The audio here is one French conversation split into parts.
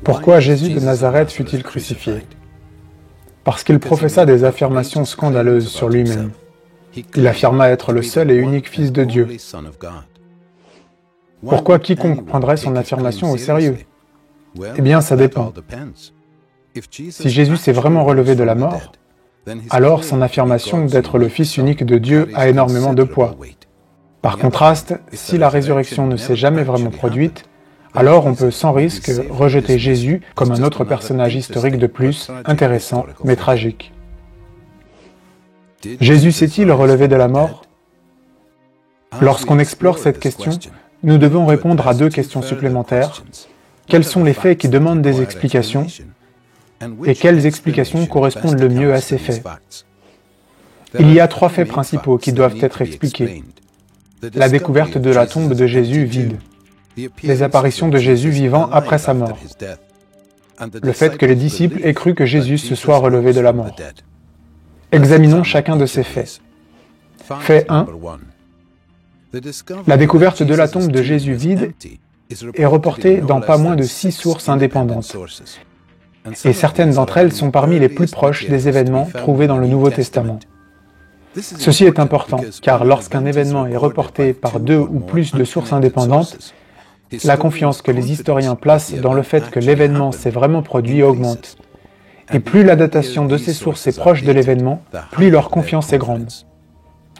Pourquoi Jésus de Nazareth fut-il crucifié? Parce qu'il professa des affirmations scandaleuses sur lui-même. Il affirma être le seul et unique Fils de Dieu. Pourquoi quiconque prendrait son affirmation au sérieux? Eh bien, ça dépend. Si Jésus s'est vraiment relevé de la mort, alors son affirmation d'être le Fils unique de Dieu a énormément de poids. Par contraste, si la résurrection ne s'est jamais vraiment produite, alors on peut sans risque rejeter Jésus comme un autre personnage historique de plus, intéressant mais tragique. Jésus s'est-il relevé de la mort? Lorsqu'on explore cette question, nous devons répondre à deux questions supplémentaires. Quels sont les faits qui demandent des explications? Et quelles explications correspondent le mieux à ces faits? Il y a trois faits principaux qui doivent être expliqués. La découverte de la tombe de Jésus vide, les apparitions de Jésus vivant après sa mort, le fait que les disciples aient cru que Jésus se soit relevé de la mort. Examinons chacun de ces faits. Fait 1. La découverte de la tombe de Jésus vide est reportée dans pas moins de 6 sources indépendantes. Et certaines d'entre elles sont parmi les plus proches des événements trouvés dans le Nouveau Testament. Ceci est important, car lorsqu'un événement est reporté par 2 ou plus de sources indépendantes, la confiance que les historiens placent dans le fait que l'événement s'est vraiment produit augmente. Et plus la datation de ces sources est proche de l'événement, plus leur confiance est grande.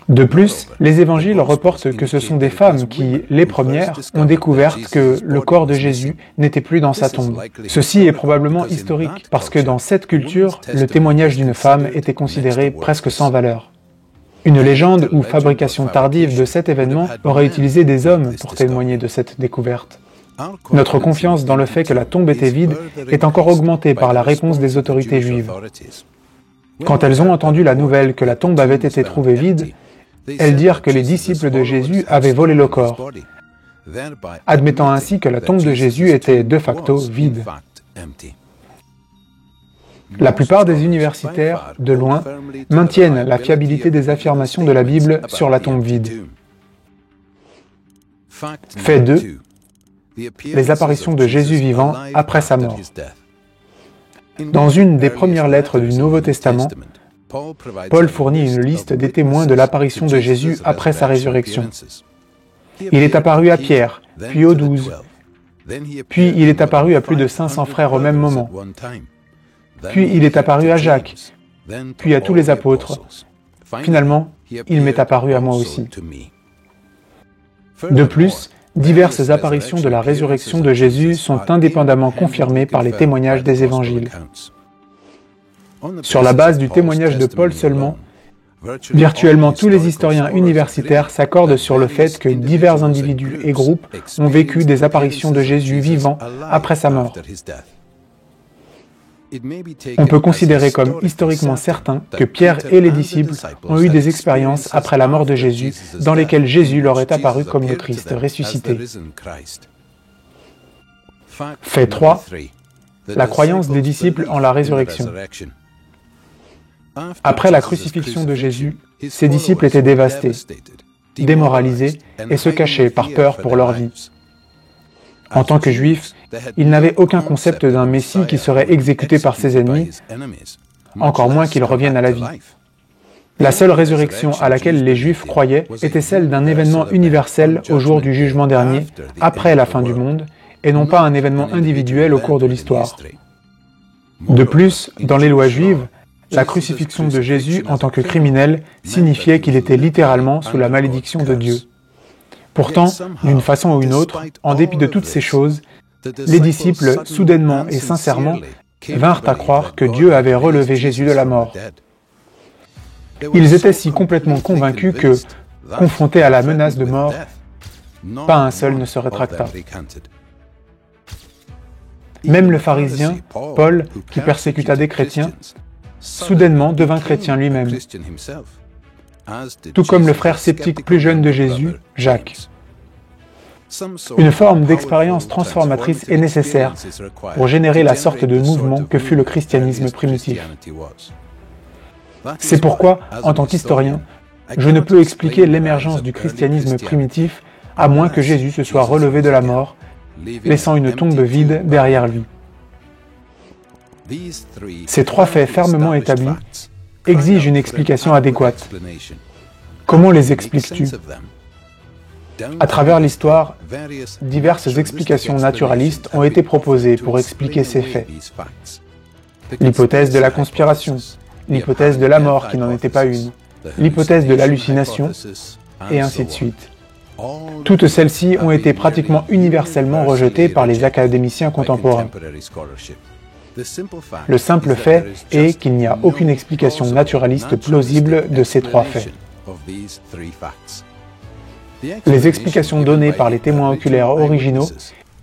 De plus, les évangiles reportent que ce sont des femmes qui, les premières, ont découvert que le corps de Jésus n'était plus dans sa tombe. Ceci est probablement historique, parce que dans cette culture, le témoignage d'une femme était considéré presque sans valeur. Une légende ou fabrication tardive de cet événement aurait utilisé des hommes pour témoigner de cette découverte. Notre confiance dans le fait que la tombe était vide est encore augmentée par la réponse des autorités juives. Quand elles ont entendu la nouvelle que la tombe avait été trouvée vide, elles dirent que les disciples de Jésus avaient volé le corps, admettant ainsi que la tombe de Jésus était de facto vide. La plupart des universitaires, de loin, maintiennent la fiabilité des affirmations de la Bible sur la tombe vide. Fait 2. Les apparitions de Jésus vivant après sa mort. Dans une des premières lettres du Nouveau Testament, Paul fournit une liste des témoins de l'apparition de Jésus après sa résurrection. Il est apparu à Pierre, puis aux 12, puis il est apparu à plus de 500 frères au même moment, puis il est apparu à Jacques, puis à tous les apôtres. Finalement, il m'est apparu à moi aussi. De plus, diverses apparitions de la résurrection de Jésus sont indépendamment confirmées par les témoignages des évangiles. Sur la base du témoignage de Paul seulement, virtuellement tous les historiens universitaires s'accordent sur le fait que divers individus et groupes ont vécu des apparitions de Jésus vivant après sa mort. On peut considérer comme historiquement certain que Pierre et les disciples ont eu des expériences après la mort de Jésus dans lesquelles Jésus leur est apparu comme le Christ ressuscité. Fait 3. La croyance des disciples en la résurrection. Après la crucifixion de Jésus, ses disciples étaient dévastés, démoralisés et se cachaient par peur pour leur vie. En tant que Juifs, ils n'avaient aucun concept d'un Messie qui serait exécuté par ses ennemis, encore moins qu'il revienne à la vie. La seule résurrection à laquelle les Juifs croyaient était celle d'un événement universel au jour du jugement dernier, après la fin du monde, et non pas un événement individuel au cours de l'histoire. De plus, dans les lois juives, la crucifixion de Jésus en tant que criminel signifiait qu'il était littéralement sous la malédiction de Dieu. Pourtant, d'une façon ou une autre, en dépit de toutes ces choses, les disciples, soudainement et sincèrement, vinrent à croire que Dieu avait relevé Jésus de la mort. Ils étaient si complètement convaincus que, confrontés à la menace de mort, pas un seul ne se rétracta. Même le pharisien, Paul, qui persécuta des chrétiens, soudainement devint chrétien lui-même, tout comme le frère sceptique plus jeune de Jésus, Jacques. Une forme d'expérience transformatrice est nécessaire pour générer la sorte de mouvement que fut le christianisme primitif. C'est pourquoi, en tant qu'historien, je ne peux expliquer l'émergence du christianisme primitif à moins que Jésus se soit relevé de la mort, laissant une tombe vide derrière lui. Ces trois faits fermement établis exigent une explication adéquate. Comment les expliques-tu? À travers l'histoire, diverses explications naturalistes ont été proposées pour expliquer ces faits. L'hypothèse de la conspiration, l'hypothèse de la mort qui n'en était pas une, l'hypothèse de l'hallucination, et ainsi de suite. Toutes celles-ci ont été pratiquement universellement rejetées par les académiciens contemporains. Le simple fait est qu'il n'y a aucune explication naturaliste plausible de ces trois faits. Les explications données par les témoins oculaires originaux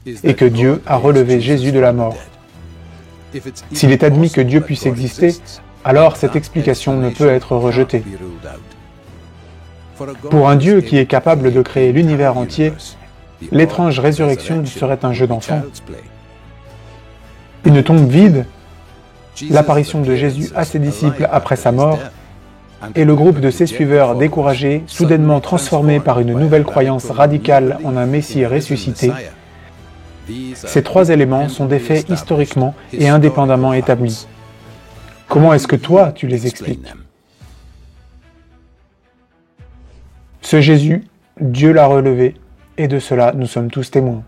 est que Dieu a relevé Jésus de la mort. S'il est admis que Dieu puisse exister, alors cette explication ne peut être rejetée. Pour un Dieu qui est capable de créer l'univers entier, l'étrange résurrection serait un jeu d'enfant. Une tombe vide, l'apparition de Jésus à ses disciples après sa mort, et le groupe de ses suiveurs découragés, soudainement transformé par une nouvelle croyance radicale en un Messie ressuscité, ces trois éléments sont des faits historiquement et indépendamment établis. Comment est-ce que toi, tu les expliques? Ce Jésus, Dieu l'a relevé, et de cela nous sommes tous témoins.